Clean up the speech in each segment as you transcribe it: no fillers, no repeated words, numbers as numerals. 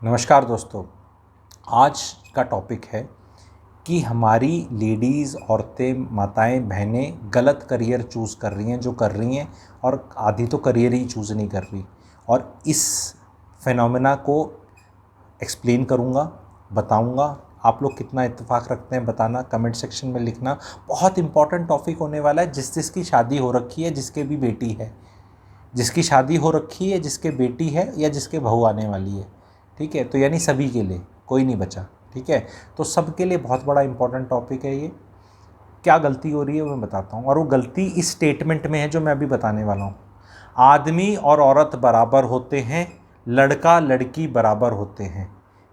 नमस्कार दोस्तों। आज का टॉपिक है कि हमारी लेडीज़, औरतें, माताएं, बहनें गलत करियर चूज़ कर रही हैं, जो कर रही हैं, और आधी तो करियर ही चूज़ नहीं कर रही। और इस फेनोमेना को एक्सप्लेन करूँगा, बताऊँगा। आप लोग कितना इत्तेफाक रखते हैं बताना, कमेंट सेक्शन में लिखना। बहुत इंपॉर्टेंट टॉपिक होने वाला है। जिसकी शादी हो रखी है, जिसके भी बेटी है, जिसकी शादी हो रखी है, जिसके बेटी है या जिसके बहू आने वाली है, ठीक है, तो यानी सभी के लिए, कोई नहीं बचा, ठीक है। तो सबके लिए बहुत बड़ा इंपॉर्टेंट टॉपिक है ये। क्या गलती हो रही है वो मैं बताता हूँ, और वो गलती इस स्टेटमेंट में है जो मैं अभी बताने वाला हूँ। आदमी और औरत बराबर होते हैं, लड़का लड़की बराबर होते हैं।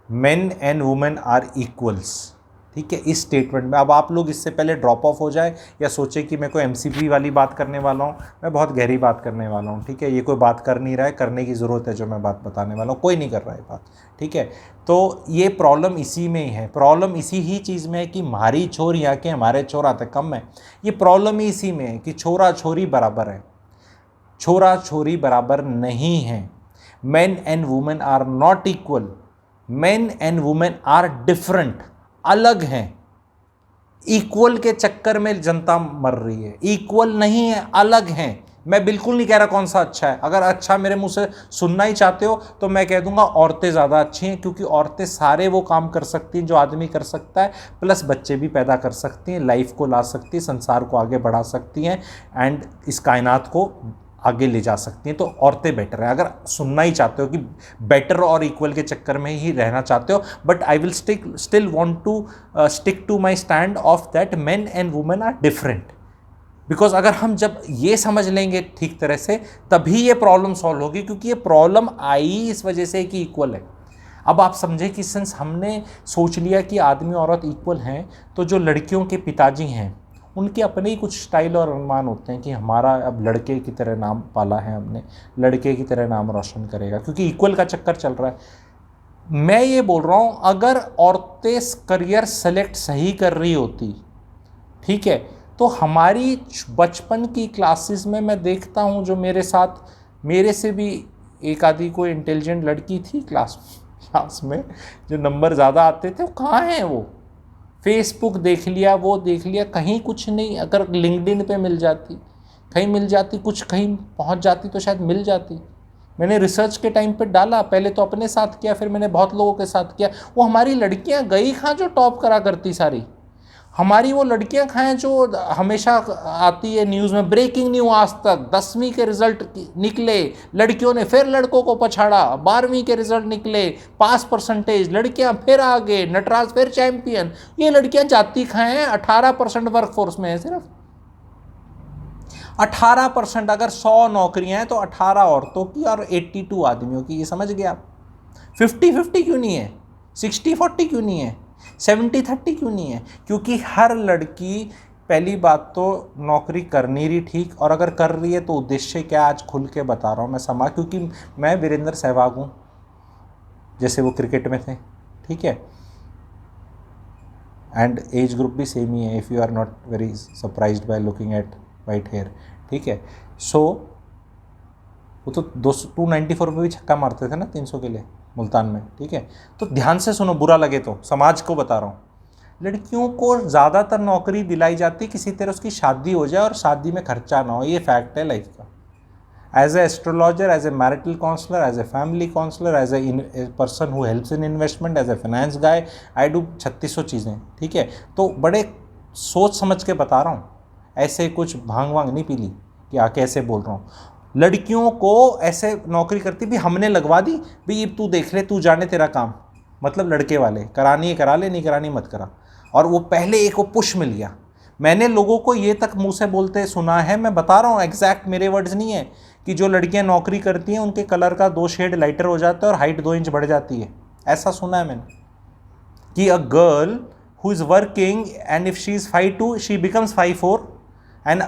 Men and women are equals, ठीक है। इस स्टेटमेंट में अब आप लोग इससे पहले ड्रॉप ऑफ हो जाए या सोचे कि मैं कोई एमसीपी वाली बात करने वाला हूँ, मैं बहुत गहरी बात करने वाला हूँ, ठीक है। ये कोई बात कर नहीं रहा है, करने की ज़रूरत है जो मैं बात बताने वाला हूँ, कोई नहीं कर रहा है बात, ठीक है। तो ये प्रॉब्लम इसी में ही है, प्रॉब्लम इसी ही चीज़ में है कि हमारी छोर यहाँ के हमारे छोर आते कम है। ये प्रॉब्लम ही इसी में है कि छोरा छोरी बराबर है, छोरा छोरी बराबर नहीं है। Men and women are not equal, men and women are different, अलग हैं। इक्वल के चक्कर में जनता मर रही है, इक्वल नहीं है, अलग हैं। मैं बिल्कुल नहीं कह रहा कौन सा अच्छा है, अगर अच्छा मेरे मुंह से सुनना ही चाहते हो तो मैं कह दूंगा औरतें ज़्यादा अच्छी हैं, क्योंकि औरतें सारे वो काम कर सकती हैं जो आदमी कर सकता है, प्लस बच्चे भी पैदा कर सकती हैं, लाइफ को ला सकती हैं, संसार को आगे बढ़ा सकती हैं, एंड इस कायनात को आगे ले जा सकती हैं। तो औरतें बेटर हैं, अगर सुनना ही चाहते हो कि बेटर और इक्वल के चक्कर में ही रहना चाहते हो। But I will still want to stick to my stand of that men and women are different. Because अगर हम जब ये समझ लेंगे ठीक तरह से, तभी ये प्रॉब्लम सॉल्व होगी, क्योंकि ये प्रॉब्लम आई इस वजह से कि इक्वल है। अब आप समझे कि सिंस हमने सोच लिया कि आदमी औरत इक्वल हैं, तो जो लड़कियों के पिताजी हैं उनके अपने ही कुछ स्टाइल और अनुमान होते हैं कि हमारा अब लड़के की तरह नाम पाला है हमने, लड़के की तरह नाम रोशन करेगा, क्योंकि इक्वल का चक्कर चल रहा है। मैं ये बोल रहा हूँ, अगर औरतें करियर सेलेक्ट सही कर रही होती, ठीक है, तो हमारी बचपन की क्लासेस में मैं देखता हूँ, जो मेरे साथ, मेरे से भी एक आधी कोई इंटेलिजेंट लड़की थी क्लास में, जो नंबर ज़्यादा आते थे, वो कहाँ हैं वो? फेसबुक देख लिया, वो देख लिया, कहीं कुछ नहीं। अगर लिंक्डइन पे मिल जाती, कहीं मिल जाती, कुछ कहीं पहुंच जाती तो शायद मिल जाती। मैंने रिसर्च के टाइम पे डाला, पहले तो अपने साथ किया, फिर मैंने बहुत लोगों के साथ किया। वो हमारी लड़कियां गई कहाँ जो टॉप करा करती सारी? हमारी वो लड़कियां कहाँ हैं जो हमेशा आती है न्यूज़ में, ब्रेकिंग न्यूज आज तक, 10वीं के रिजल्ट निकले, लड़कियों ने फिर लड़कों को पछाड़ा, 12वीं के रिजल्ट निकले, पास परसेंटेज, लड़कियां फिर आगे, नटराज फिर चैंपियन। ये लड़कियां जाती कहाँ हैं? 18% वर्कफोर्स में है सिर्फ, 18%। अगर 100 नौकरियां हैं तो 18 औरतों की और 82 आदमियों की। ये समझ गए आप? 50-50 क्यों नहीं है? 60-40 क्यों नहीं है? 70-30 क्यों नहीं है? क्योंकि हर लड़की, पहली बात तो नौकरी कर नहीं रही ठीक, और अगर कर रही है तो उद्देश्य क्या? आज खुल के बता रहा हूँ मैं क्योंकि मैं वीरेंद्र सहवाग हूँ, जैसे वो क्रिकेट में थे, ठीक है, एंड एज ग्रुप भी सेम ही है, if you are not very surprised by looking at white hair, ठीक है। सो वो तो 294 में भी छक्का मारते थे ना 300 के लिए मुल्तान में, ठीक है। तो ध्यान से सुनो, बुरा लगे तो, समाज को बता रहा हूँ। लड़कियों को ज़्यादातर नौकरी दिलाई जाती, किसी तरह उसकी शादी हो जाए और शादी में खर्चा ना हो, ये फैक्ट है लाइफ का। As a astrologer, as a marital counsellor, as a family counsellor, as a person who helps in investment, as a finance guy, I do 3600 चीज़ें, ठीक है। तो बड़े सोच समझ के बता रहा हूँ, ऐसे कुछ भांग वांग नहीं पी ली कि आके ऐसे बोल रहा हूँ। लड़कियों को ऐसे नौकरी करती भी हमने लगवा दी, भाई तू देख ले, तू जाने तेरा काम, मतलब लड़के वाले, करानी है करा ले, नहीं करानी मत करा। और वो पहले एक वो पुश मिल गया। मैंने लोगों को ये तक मुंह से बोलते सुना है, मैं बता रहा हूँ, एग्जैक्ट मेरे वर्ड्स नहीं है, कि जो लड़कियां नौकरी करती हैं उनके कलर का 2 शेड लाइटर हो जाता है और हाइट 2 इंच बढ़ जाती है। ऐसा सुना है मैंने, कि a girl who is working and if she is 5'2" she becomes 5'4", and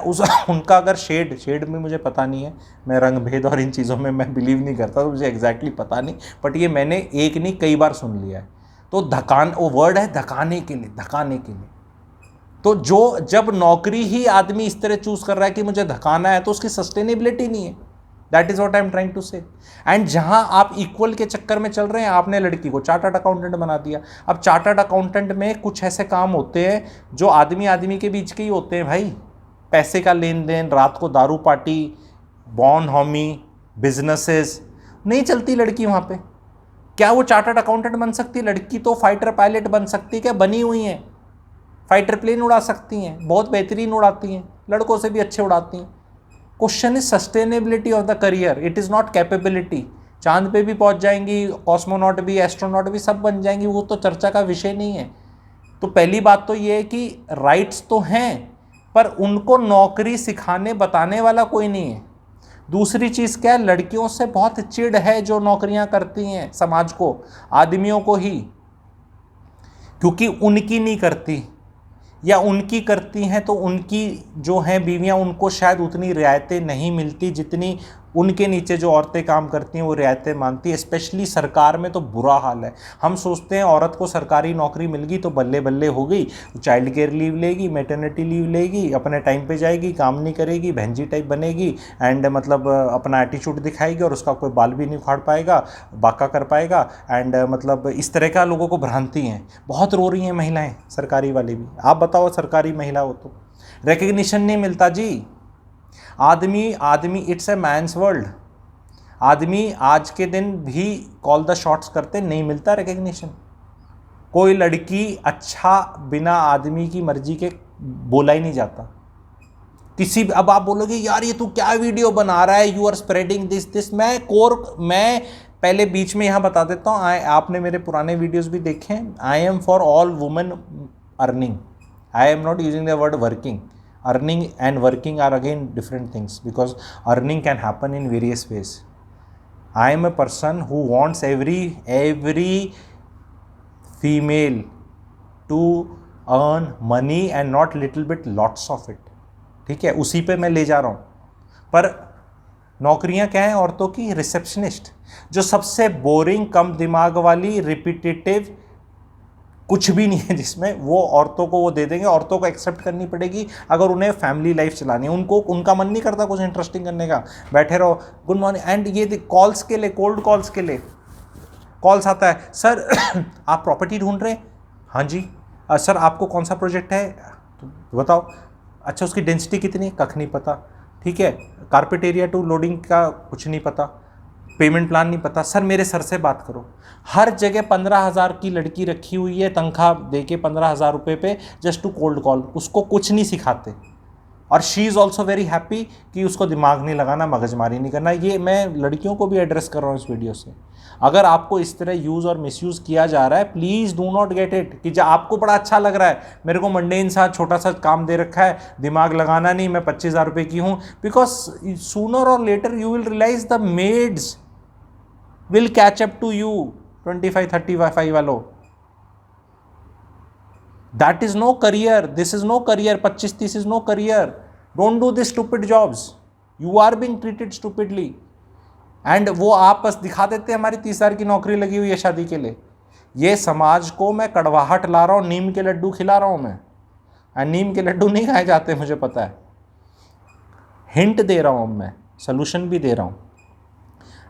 उनका अगर शेड में मुझे पता नहीं है, मैं रंग भेद और इन चीज़ों में मैं बिलीव नहीं करता, तो मुझे एग्जैक्टली पता नहीं, बट ये मैंने एक नहीं कई बार सुन लिया है। तो धकान, वो वर्ड है धकाने के लिए, धकाने के लिए। तो जब नौकरी ही आदमी इस तरह चूज कर रहा है कि मुझे धकाना है, तो उसकी सस्टेनेबिलिटी नहीं है। That is what I am trying to say. And जहां आप इक्वल के चक्कर में चल रहे हैं, आपने लड़की को चार्टर्ड अकाउंटेंट बना दिया। अब चार्टर्ड अकाउंटेंट में कुछ ऐसे काम होते हैं जो आदमी आदमी के बीच के ही होते हैं भाई, पैसे का लेन देन, रात को दारू पार्टी, बॉर्न हॉमी, बिजनेसेस, नहीं चलती लड़की वहाँ पे। क्या वो चार्टर्ड अकाउंटेंट बन सकती? लड़की तो फाइटर पायलट बन सकती, क्या बनी हुई हैं, फाइटर प्लेन उड़ा सकती हैं, बहुत बेहतरीन उड़ाती हैं, लड़कों से भी अच्छे उड़ाती हैं। Question is sustainability of the career, it is not capability. चांद पे भी पहुंच जाएंगी, कॉस्मोनॉट भी, एस्ट्रोनॉट भी, सब बन जाएंगी, वो तो चर्चा का विषय नहीं है। तो पहली बात तो ये है कि राइट्स तो हैं, पर उनको नौकरी सिखाने बताने वाला कोई नहीं है। दूसरी चीज़ क्या है, लड़कियों से बहुत चिढ़ है जो नौकरियां करती हैं समाज को, आदमियों को ही, क्योंकि उनकी नहीं करती, या उनकी करती हैं तो उनकी जो हैं बीवियां, उनको शायद उतनी रियायतें नहीं मिलती जितनी उनके नीचे जो औरतें काम करती हैं वो रियायतें मानती है। स्पेशली सरकार में तो बुरा हाल है। हम सोचते हैं औरत को सरकारी नौकरी मिल गई तो बल्ले बल्ले हो गई, चाइल्ड केयर लीव लेगी, मैटरनिटी लीव लेगी, अपने टाइम पे जाएगी, काम नहीं करेगी, भैंजी टाइप बनेगी, एंड मतलब अपना एटीट्यूड दिखाएगी और उसका कोई बाल भी नहीं उखाड़ पाएगा, बाका कर पाएगा, एंड मतलब इस तरह का लोगों को भ्रांति हैं। बहुत रो रही हैं महिलाएँ, सरकारी वाली भी। आप बताओ, सरकारी महिला हो तो रिकग्निशन नहीं मिलता जी। आदमी इट्स ए मैंस वर्ल्ड। आदमी आज के दिन भी कॉल द शॉट्स करते, नहीं मिलता रिकग्निशन। कोई लड़की अच्छा बिना आदमी की मर्जी के बोला ही नहीं जाता किसी। अब आप बोलोगे यार ये तू क्या वीडियो बना रहा है, यू आर स्प्रेडिंग दिस। मैं पहले बीच में यहाँ बता देता हूँ, आपने मेरे पुराने वीडियोस भी देखे हैं। I am for all women earning, I am not using the word working. Earning and working are again different things, because earning can happen in various ways. I am a person who wants every female to earn money and not little bit, lots of it. ठीक है, उसी पे मैं ले जा रहा हूँ। पर नौकरियाँ क्या हैं औरतों की? रिसेप्शनिस्ट, जो सबसे बोरिंग, कम दिमाग वाली, रिपीटेटिव, कुछ भी नहीं है जिसमें, वो औरतों को वो दे देंगे। औरतों को एक्सेप्ट करनी पड़ेगी अगर उन्हें फैमिली लाइफ चलानी है। उनका मन नहीं करता कुछ इंटरेस्टिंग करने का, बैठे रहो, गुड मॉर्निंग। एंड ये कॉल्स के लिए, कोल्ड कॉल्स के लिए कॉल्स आता है, सर आप प्रॉपर्टी ढूंढ रहे हैं? हाँ जी। सर आपको कौन सा प्रोजेक्ट है तो बताओ। अच्छा उसकी डेंसिटी कितनी है? कख नहीं पता। ठीक है, कारपेट एरिया टू लोडिंग का कुछ नहीं पता, पेमेंट प्लान नहीं पता। सर मेरे सर से बात करो। हर जगह 15,000 की लड़की रखी हुई है, तनख्वाह दे के 15,000 रुपये पे, जस्ट टू कोल्ड कॉल। उसको कुछ नहीं सिखाते, और she is also very happy कि उसको दिमाग नहीं लगाना, मगजमारी नहीं करना। ये मैं लड़कियों को भी एड्रेस कर रहा हूँ इस वीडियो से। अगर आपको इस तरह यूज़ और मिसयूज़ किया जा रहा है, please do not get it कि जब आपको बड़ा अच्छा लग रहा है, मेरे को मंडेन सा छोटा सा काम दे रखा है, दिमाग लगाना नहीं, मैं 25,000 रुपये की हूँ। Because sooner or later you will realise the maids will catch up to you 25-35 वालों। That is no career, this is no career, 25-30 is no career. Don't do this stupid jobs, you are being treated stupidly। and वो आप बस दिखा देते हैं हमारी 30,000 की नौकरी लगी हुई है शादी के लिए। ये समाज को मैं कड़वाहट ला रहा हूँ, नीम के लड्डू खिला रहा हूँ मैं, एंड नीम के लड्डू नहीं खाए जाते मुझे पता है। हिंट दे रहा हूँ मैं, सोल्यूशन भी दे रहा हूँ,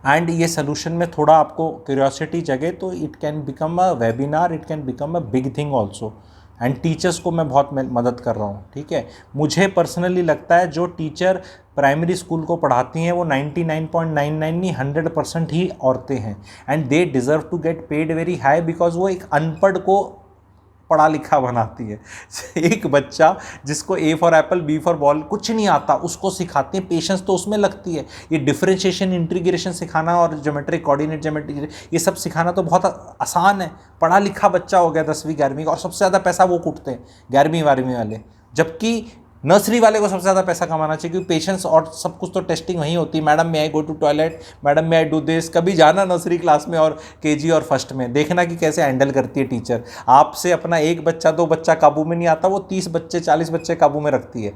एंड ये सोल्यूशन में थोड़ा आपको क्यूरियोसिटी जगे तो it can become a webinar, it can become a big thing also. And teachers को मैं बहुत मदद कर रहा हूँ। ठीक है, मुझे पर्सनली लगता है जो टीचर प्राइमरी स्कूल को पढ़ाती हैं वो 99.99 नहीं 100% ही औरतें हैं, and they deserve to get paid very high, because वो एक अनपढ़ को पढ़ा लिखा बनाती है। एक बच्चा जिसको A for apple, B for ball कुछ नहीं आता, उसको सिखाते हैं, पेशेंस तो उसमें लगती है। ये डिफरेंशिएशन, इंटीग्रेशन सिखाना और ज्योमेट्रिक कोऑर्डिनेट, ज्योमेट्री, ये सब सिखाना तो बहुत आसान है। पढ़ा लिखा बच्चा हो गया 10वीं 11वीं का, और सबसे ज़्यादा पैसा वो कूटते हैं 11वीं 12वीं वाले, जबकि नर्सरी वाले को सबसे ज़्यादा पैसा कमाना चाहिए, क्योंकि पेशेंस और सब कुछ तो टेस्टिंग वहीं होती है। Madam may I go to toilet, madam may I do this. कभी जाना नर्सरी क्लास में और केजी और फर्स्ट में, देखना कि कैसे हैंडल करती है टीचर। आपसे अपना एक बच्चा, दो बच्चा काबू में नहीं आता, वो 30 बच्चे 40 बच्चे काबू में रखती है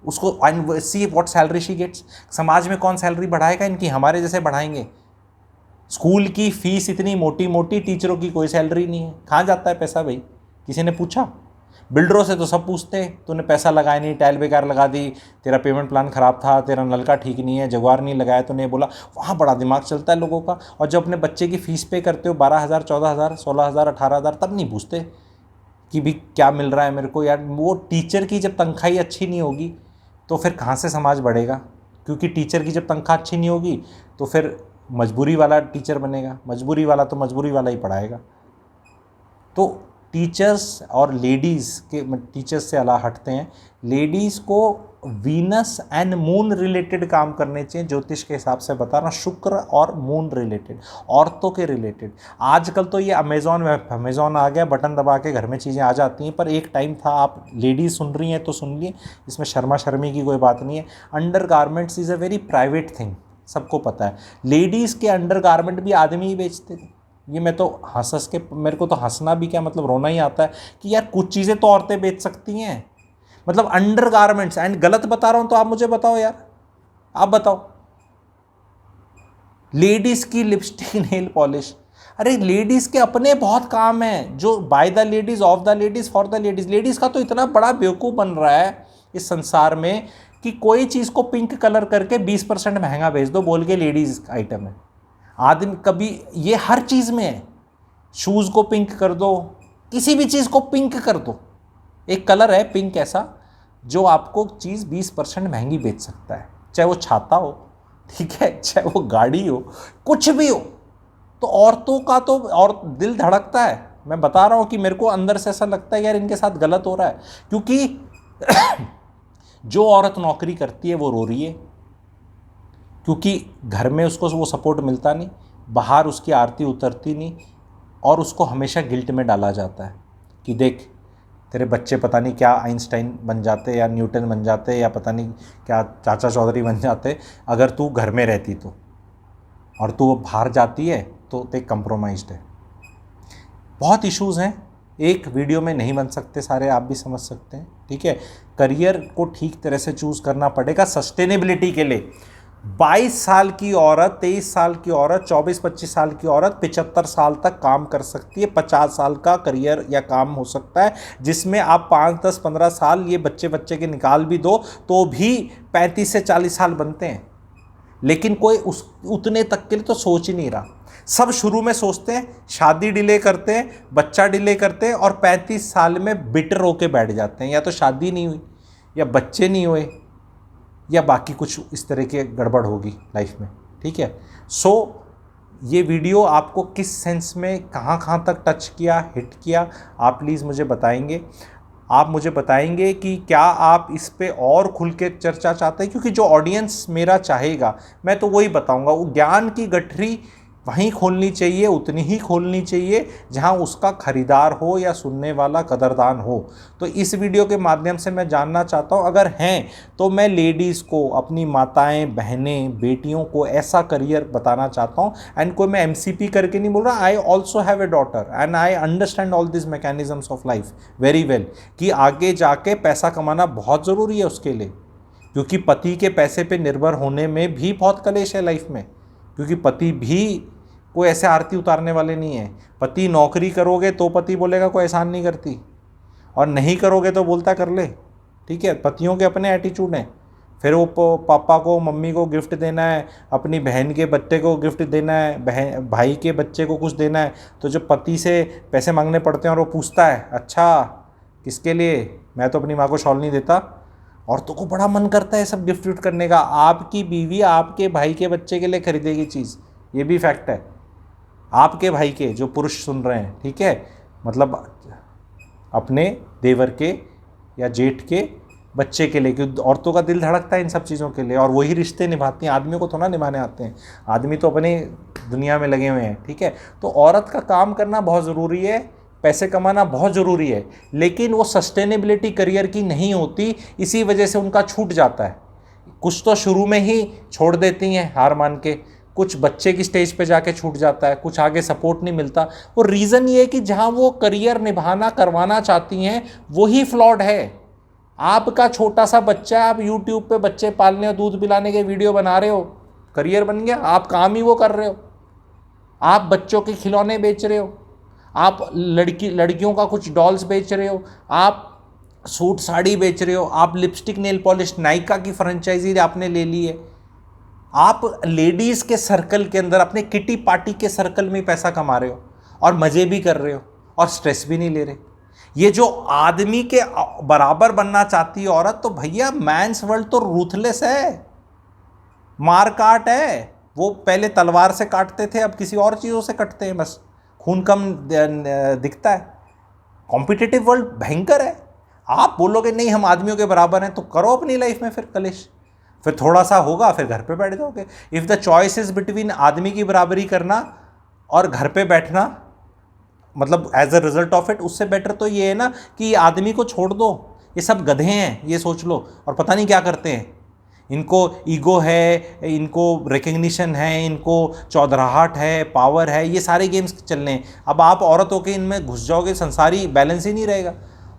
उसको। See what salary she gets. समाज में कौन सैलरी बढ़ाएगा इनकी? हमारे जैसे बढ़ाएंगे। स्कूल की फीस इतनी मोटी मोटी, टीचरों की कोई सैलरी नहीं है। कहाँ जाता है पैसा भाई? किसी ने पूछा? बिल्डरों से तो सब पूछते हैं, तूने पैसा लगाया नहीं, टाइल बेकार लगा दी, तेरा पेमेंट प्लान ख़राब था, तेरा नलका ठीक नहीं है, जगवार नहीं लगाया तूने, बोला। वहाँ बड़ा दिमाग चलता है लोगों का। और जब अपने बच्चे की फ़ीस पे करते हो 12,000, 14,000, 16,000, 18,000, तब नहीं पूछते कि भी क्या मिल रहा है मेरे को। यार वो टीचर की जब तनख्वाही अच्छी नहीं होगी तो फिर कहाँ से समाज बढ़ेगा? क्योंकि टीचर की जब तनख्वाह अच्छी नहीं होगी तो फिर मजबूरी वाला टीचर बनेगा, मजबूरी वाला तो मजबूरी वाला ही पढ़ाएगा। तो टीचर्स और लेडीज़ के, टीचर्स से अला हटते हैं, लेडीज़ को वीनस एंड मून रिलेटेड काम करने चाहिए। ज्योतिष के हिसाब से बता रहा, शुक्र और मून रिलेटेड, औरतों के रिलेटेड। आजकल तो ये अमेज़ॉन आ गया, बटन दबा के घर में चीज़ें आ जाती हैं, पर एक टाइम था। आप लेडीज़ सुन रही हैं तो सुन लिए, इसमें शर्मा शर्मी की कोई बात नहीं है। Under garments is a very private thing, सबको पता है। लेडीज़ के अंडर गारमेंट भी आदमी ही बेचते थे। ये मैं तो हंस के, मेरे को तो हंसना भी क्या मतलब रोना ही आता है कि यार कुछ चीज़ें तो औरतें बेच सकती हैं। मतलब अंडर गारमेंट्स, एंड गलत बता रहा हूं तो आप मुझे बताओ यार, आप बताओ। लेडीज़ की लिपस्टिक, नेल पॉलिश, अरे लेडीज़ के अपने बहुत काम हैं, जो by the ladies, of the ladies, for the ladies. Ladies का तो इतना बड़ा बेवकूफ़ बन रहा है इस संसार में कि कोई चीज़ को पिंक कलर करके 20% महंगा बेच दो बोल के लेडीज़ आइटम है। आदमी कभी, ये हर चीज़ में है। शूज़ को पिंक कर दो, किसी भी चीज़ को पिंक कर दो। एक कलर है पिंक ऐसा जो आपको चीज़ 20% महंगी बेच सकता है, चाहे वो छाता हो, ठीक है, चाहे वो गाड़ी हो, कुछ भी हो। तो औरतों का तो और दिल धड़कता है। मैं बता रहा हूँ कि मेरे को अंदर से ऐसा लगता है यार इनके साथ गलत हो रहा है, क्योंकि जो औरत नौकरी करती है वो रो रही है, क्योंकि घर में उसको वो सपोर्ट मिलता नहीं, बाहर उसकी आरती उतरती नहीं, और उसको हमेशा गिल्ट में डाला जाता है कि देख तेरे बच्चे पता नहीं क्या आइंस्टाइन बन जाते, या न्यूटन बन जाते, या पता नहीं क्या चाचा चौधरी बन जाते अगर तू घर में रहती तो, और तू बाहर जाती है तो ते कंप्रोमाइज्ड है। बहुत इश्यूज़ हैं, एक वीडियो में नहीं बन सकते सारे, आप भी समझ सकते हैं, ठीक है। करियर को ठीक तरह से चूज़ करना पड़ेगा सस्टेनेबिलिटी के लिए। 22 साल की औरत, 23 साल की औरत, 24-25 साल की औरत 75 साल तक काम कर सकती है। 50 साल का करियर या काम हो सकता है, जिसमें आप 5, 10, 15 साल ये बच्चे के निकाल भी दो तो भी 35 से 40 साल बनते हैं। लेकिन कोई उतने तक के लिए तो सोच ही नहीं रहा। सब शुरू में सोचते हैं, शादी डिले करते हैं, बच्चा डिले करते हैं, और 35 साल में बिटर होके बैठ जाते हैं, या तो शादी नहीं हुई, या बच्चे नहीं हुए, या बाकी कुछ इस तरह की गड़बड़ होगी लाइफ में, ठीक है। सो ये वीडियो आपको किस सेंस में कहाँ तक टच किया, हिट किया, आप प्लीज़ मुझे बताएंगे। आप मुझे बताएंगे कि क्या आप इस पे और खुल के चर्चा चाहते हैं, क्योंकि जो ऑडियंस मेरा चाहेगा मैं तो वही बताऊंगा। वो ज्ञान की गठरी वहीं खोलनी चाहिए, उतनी ही खोलनी चाहिए जहां उसका खरीदार हो या सुनने वाला कदरदान हो। तो इस वीडियो के माध्यम से मैं जानना चाहता हूं, अगर हैं तो मैं लेडीज़ को, अपनी माताएं, बहनें, बेटियों को ऐसा करियर बताना चाहता हूं। एंड कोई मैं MCP करके नहीं बोल रहा, I also have a daughter and I understand all this mechanisms of life very well, कि आगे जाके पैसा कमाना बहुत ज़रूरी है उसके लिए, क्योंकि पति के पैसे पे निर्भर होने में भी बहुत कलेश है लाइफ में, क्योंकि पति भी कोई ऐसे आरती उतारने वाले नहीं है। पति नौकरी करोगे तो पति बोलेगा कोई एहसान नहीं करती, और नहीं करोगे तो बोलता कर ले, ठीक है। पतियों के अपने एटीट्यूड हैं। फिर वो पापा को, मम्मी को गिफ्ट देना है, अपनी बहन के बच्चे को गिफ्ट देना है, भाई के बच्चे को कुछ देना है, तो जब पति से पैसे मांगने पड़ते हैं और वो पूछता है अच्छा किसके लिए, मैं तो अपनी माँ को शॉल नहीं देता। औरतों को बड़ा मन करता है सब गिफ्ट विफ्ट करने का। आपकी बीवी आपके भाई के बच्चे के लिए खरीदेगी चीज़, ये भी फैक्ट है। आपके भाई के, जो पुरुष सुन रहे हैं, ठीक है, मतलब अपने देवर के या जेठ के बच्चे के लिए, क्योंकि औरतों का दिल धड़कता है इन सब चीज़ों के लिए, और वही रिश्ते निभाती हैं। आदमियों को थोड़ा निभाने आते हैं, आदमी तो अपनी दुनिया में लगे हुए हैं, ठीक है। तो औरत का काम करना बहुत ज़रूरी है, पैसे कमाना बहुत ज़रूरी है, लेकिन वो सस्टेनेबिलिटी करियर की नहीं होती, इसी वजह से उनका छूट जाता है। कुछ तो शुरू में ही छोड़ देती हैं हार मान के, कुछ बच्चे की स्टेज पे जाके छूट जाता है, कुछ आगे सपोर्ट नहीं मिलता। और रीज़न ये है कि जहाँ वो करियर निभाना करवाना चाहती हैं वही फ्लॉड है। आपका छोटा सा बच्चा, आप यूट्यूब पे बच्चे पालने और दूध पिलाने के वीडियो बना रहे हो, करियर बन गया। आप काम ही वो कर रहे हो, आप बच्चों के खिलौने बेच रहे हो, आप लड़कियों का कुछ डॉल्स बेच रहे हो, आप सूट साड़ी बेच रहे हो, आप लिपस्टिक नेल पॉलिश नायका की फ्रेंचाइजी आपने ले ली है, आप लेडीज़ के सर्कल के अंदर अपने किटी पार्टी के सर्कल में पैसा कमा रहे हो और मज़े भी कर रहे हो और स्ट्रेस भी नहीं ले रहे। ये जो आदमी के बराबर बनना चाहती है औरत, तो भैया मैंस वर्ल्ड तो रूथलेस है, मार काट है। वो पहले तलवार से काटते थे, अब किसी और चीज़ों से कटते हैं, बस खून कम दिखता है। कॉम्पिटिटिव वर्ल्ड भयंकर है। आप बोलोगे नहीं हम आदमियों के बराबर हैं, तो करो अपनी लाइफ में फिर कलेश, फिर थोड़ा सा होगा फिर घर पे बैठ जाओगे। If the choice is between आदमी की बराबरी करना और घर पे बैठना, मतलब as a result of it, उससे बेटर तो ये है ना कि आदमी को छोड़ दो, ये सब गधे हैं, ये सोच लो, और पता नहीं क्या करते हैं। इनको ईगो है, इनको रिकग्निशन है, इनको चौधराहट है, पावर है, ये सारे गेम्स चल रहे हैं। अब आप औरत होकर इनमें घुस जाओगे, संसारी बैलेंस ही नहीं रहेगा।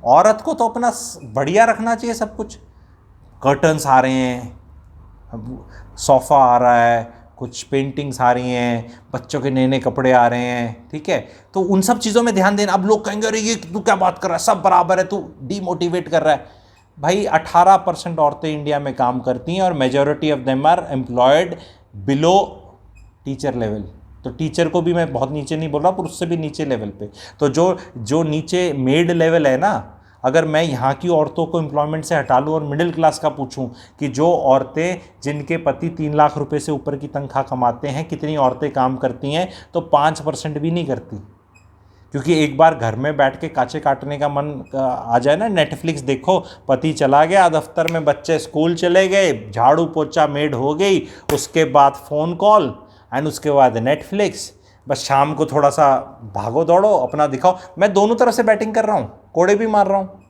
औरत को तो अपना बढ़िया रखना चाहिए सब कुछ। कर्टन्स आ रहे हैं, सोफ़ा आ रहा है, कुछ पेंटिंग्स आ रही हैं, बच्चों के नए नए कपड़े आ रहे हैं, ठीक है, तो उन सब चीज़ों में ध्यान देना। अब लोग कहेंगे अरे ये तू क्या बात कर रहा है, सब बराबर है, तू डीमोटिवेट कर रहा है। भाई 18% औरतें इंडिया में काम करती हैं और majority of them are employed below teacher level. तो टीचर को भी मैं बहुत नीचे नहीं बोल रहा, पर उससे भी नीचे लेवल पे। तो जो नीचे मेड लेवल है ना, अगर मैं यहाँ की औरतों को एम्प्लॉयमेंट से हटा लूँ और मिडिल क्लास का पूछूं कि जो औरतें जिनके पति 3 लाख रुपए से ऊपर की तनख्वाह कमाते हैं, कितनी औरतें काम करती हैं, तो 5% भी नहीं करती। क्योंकि एक बार घर में बैठ के काचे काटने का मन आ जाए ना, नेटफ्लिक्स देखो, पति चला गया दफ्तर में, बच्चे स्कूल चले गए, झाड़ू पोछा मेड हो गई, उसके बाद फ़ोन कॉल एंड उसके बाद नेटफ्लिक्स, बस शाम को थोड़ा सा भागो दौड़ो, अपना दिखाओ। मैं दोनों तरफ से बैटिंग कर रहा हूँ, कोड़े भी मार रहा हूँ,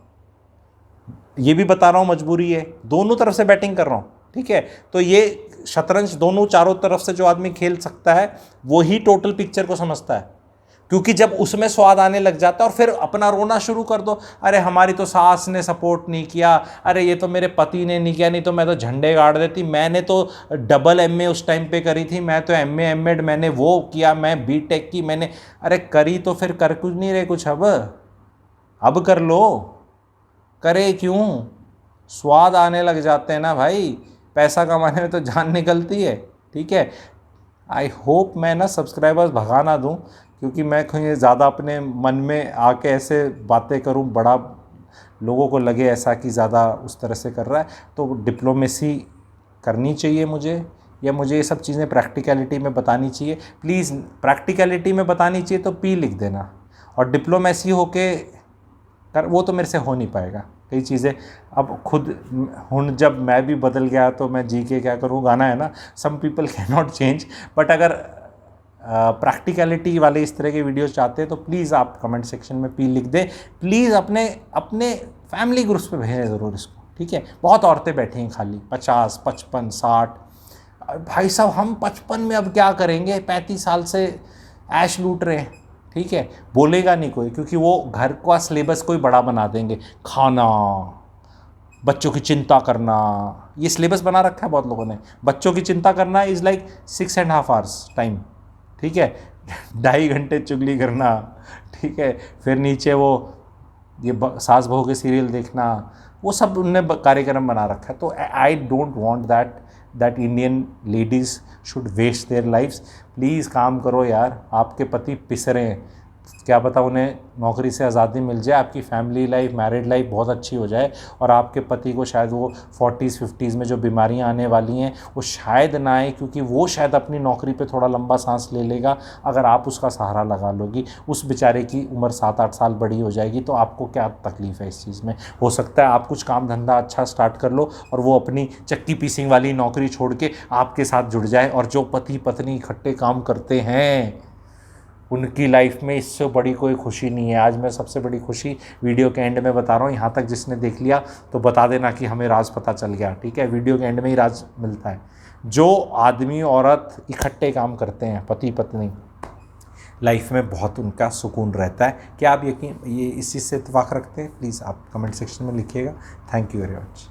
ये भी बता रहा हूँ मजबूरी है, दोनों तरफ से बैटिंग कर रहा हूँ, ठीक है। तो ये शतरंज दोनों चारों तरफ से जो आदमी खेल सकता है वो ही टोटल पिक्चर को समझता है। क्योंकि जब उसमें स्वाद आने लग जाता है और फिर अपना रोना शुरू कर दो, अरे हमारी तो सास ने सपोर्ट नहीं किया, अरे ये तो मेरे पति ने नहीं किया, नहीं तो मैं तो झंडे गाड़ देती, मैंने तो डबल एमए उस टाइम पे करी थी, मैं तो एमए एमएड मैंने वो किया, मैं बीटेक की मैंने, अरे करी तो फिर कर कुछ नहीं रहे कुछ, अब कर लो, करे क्यों? स्वाद आने लग जाते हैं ना भाई, पैसा कमाने में तो जान निकलती है, ठीक है। आई होप मैं ना सब्सक्राइबर्स भगा ना दूँ, क्योंकि मैं कहीं ज़्यादा अपने मन में आके ऐसे बातें करूं, बड़ा लोगों को लगे ऐसा कि ज़्यादा उस तरह से कर रहा है। तो डिप्लोमेसी करनी चाहिए मुझे, या मुझे ये सब चीज़ें प्रैक्टिकलिटी में बतानी चाहिए। प्लीज़ प्रैक्टिकलिटी में बतानी चाहिए तो पी लिख देना, और डिप्लोमेसी होके कर वो तो मेरे से हो नहीं पाएगा कई चीज़ें। अब खुद हूँ जब मैं भी बदल गया तो मैं जी के क्या करूँ, गाना है ना, some people can not change. But अगर प्रैक्टिकलिटी वाले इस तरह के वीडियोस चाहते हैं तो प्लीज़ आप कमेंट सेक्शन में पी लिख दें। प्लीज़ अपने फैमिली ग्रुप्स पे भेजें ज़रूर इसको, ठीक है। बहुत औरतें बैठी हैं खाली, 50, 55, 60। भाई साहब हम 55 में अब क्या करेंगे, 35 साल से ऐश लूट रहे हैं, ठीक है। बोलेगा नहीं कोई, क्योंकि वो घर का सिलेबस कोई बड़ा बना देंगे, खाना, बच्चों की चिंता करना, ये सिलेबस बना रखा है बहुत लोगों ने। बच्चों की चिंता करना इज़ लाइक 6.5 आवर्स टाइम, ठीक है। 2.5 घंटे चुगली करना, ठीक है। फिर नीचे वो ये सास बहू के सीरियल देखना, वो सब उनने कार्यक्रम बना रखा है। तो I don't want that Indian ladies should waste their lifes. Please काम करो यार, आपके पति पिस रहे हैं, क्या पता उन्हें नौकरी से आज़ादी मिल जाए, आपकी फैमिली लाइफ, मैरिड लाइफ बहुत अच्छी हो जाए, और आपके पति को शायद वो 40s 50s में जो बीमारियां आने वाली हैं वो शायद ना आए, क्योंकि वो शायद अपनी नौकरी पे थोड़ा लंबा सांस ले लेगा अगर आप उसका सहारा लगा लोगी। उस बेचारे की उम्र 7-8 साल बड़ी हो जाएगी, तो आपको क्या तकलीफ़ है इस चीज़ में? हो सकता है आप कुछ काम धंधा अच्छा स्टार्ट कर लो और वो अपनी चक्की पीसिंग वाली नौकरी छोड़ के आपके साथ जुड़ जाए। और जो पति पत्नी इकट्ठे काम करते हैं उनकी लाइफ में इससे बड़ी कोई खुशी नहीं है। आज मैं सबसे बड़ी खुशी वीडियो के एंड में बता रहा हूँ, यहाँ तक जिसने देख लिया तो बता देना कि हमें राज पता चल गया, ठीक है। वीडियो के एंड में ही राज मिलता है। जो आदमी औरत इकट्ठे काम करते हैं, पति पत्नी, लाइफ में बहुत उनका सुकून रहता है। क्या आप यकीन ये इस चीज़ से इत्तेफाक रखते हैं? प्लीज़ आप कमेंट सेक्शन में लिखिएगा। Thank you very much.